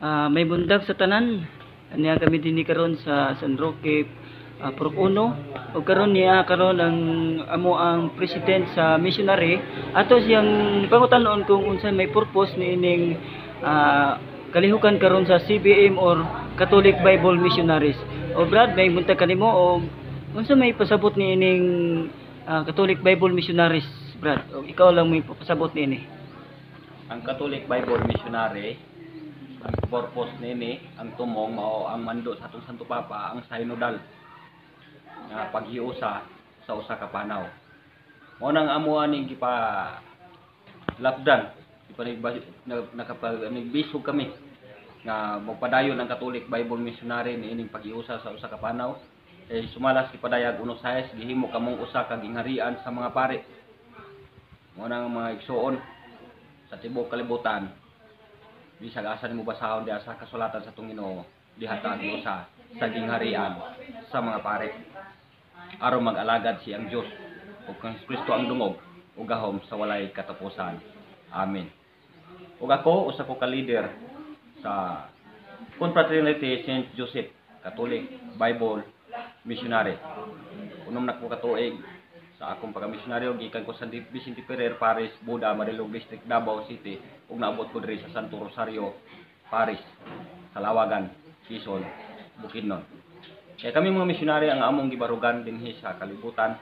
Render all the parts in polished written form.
May bundag sa tanan. Niya kami dinhi karon sa San Roque, Purok Uno. O karon niya karon ang amo ang president sa missionary ato siyang pangutanon kung unsa may purpose ni ining kalihukan karon sa CBM or Catholic Bible Missionaries. O Brad, may buntag kanimo o unsa may pasabot ni ining Catholic Bible Missionaries, Brad? O ikaw lang may pasabot ni ini. Ang Catholic Bible Missionary, ang purpose nini, ang tumong mao ang mando sa atong Santo Papa ang synodal nga paghiusa sa usa ka panaw. Mao nang amuan ning gipa lapdan, nagbisog kami nga magpadayon ang Catholic Bible Missionary niining paghiusa sa usa ka panaw. Sumalas gipadayag uno sayas gihimo kamong usa ka gingharian sa mga pare. Mao nang mga igsoon sa tibuok kalibutan, bisag asa nimo basahon diha sa kasulatan sa atong Ginoo, dihatag usa sa gingharian sa mga pare aron mag-alagad si ang Dios ug kang Kristo ang dungog ug gahom sa walay katapusan. Amen. Ug ako usa ko ka leader sa Confraternity St. Joseph Catholic Bible Missionary. Unom na ko katuig sa akong pagka-misyonaryo, gikan ko sa Vicente Ferrer Parish, Buda, Marilog District, Davao City, ug naabot ko diri sa Santo Rosario Parish, sa Lawagan, Quezon, Bukidnon. Kaya kami mga misyonaryo ang among gibarugan dinhi sa kalibutan,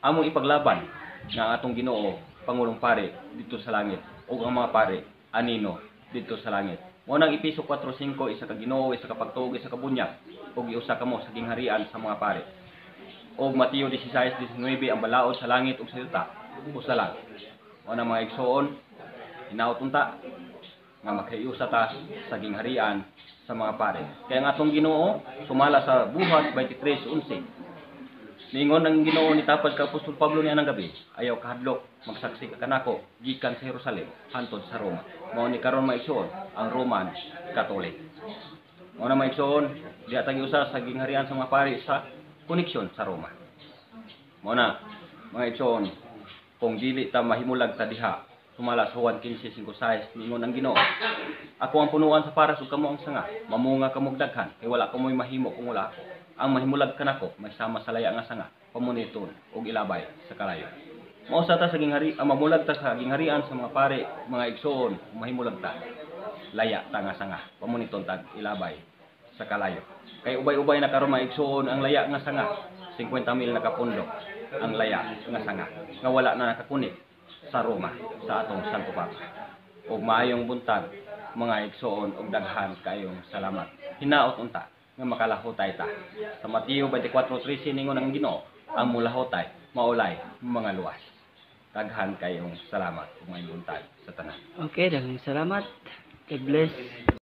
among ipaglaban nga atong Ginoo, Pangulong Pare dito sa langit, ug ang mga pare anino dito sa langit. Mao nang Episo 4:5, isa ka Ginoo, isa ka pagtuog, isa ka bunyag, ug iusa kamo sa gingharian sa mga pare. O Mateo 16:19, ang balaod sa langit ug sa yuta usa lang. Mao nang mga igsoon, hinaut unta nga makayusa ta sa gingharian sa mga pare. Kaya ang atong Ginoo sumala sa Buhat 23:11. Ningon ang Ginoo ni tapad ka Apostol Pablo niya ng gabi, ayaw kahadlok magsaksi ka kanako gikan sa Jerusalem hantod sa Roma. Mao ni karon maigsoon ang Roman Catholic. Mao na maigsoon diha ta giusa sa gingharian sa mga pare sa koneksyon sa Roma. Mao na mga igsoon, kung dili ta mahimulag ta diha, sumala sa Juan 15:5 ningon ang Ginoo, ako ang punuan sa paras ug kamo ang sanga, mamunga kamog daghan kay wala kamoy mahimo kung wala ako. Ang mahimulag kanako may sama sa laya nga sanga, pamuniton ug ilabay sa kalayo. Mao sa ta sa ginghari, ang mamulag ta sa gingharian sa mga pare, mga igsoon, mahimulag ta laya ta nga sanga, pamuniton tag ilabay sa kalayo. Kay ubay-ubay na karon maigsoon ang laya nga sanga, 50,000 nakapundok ang laya nga sanga nga wala na nakakunit sa Roma sa atong Santo Papa. Ug maayong buntag mga igsoon ug daghan kayong salamat. Hinaot unta nga makalahutay ta. Sa Mateo 24:13 ningon ang Ginoo, ang mulahutay maulay mga luwas. Daghan kayong salamat ug maayong buntag sa tanan. Okay, daghang salamat. God bless.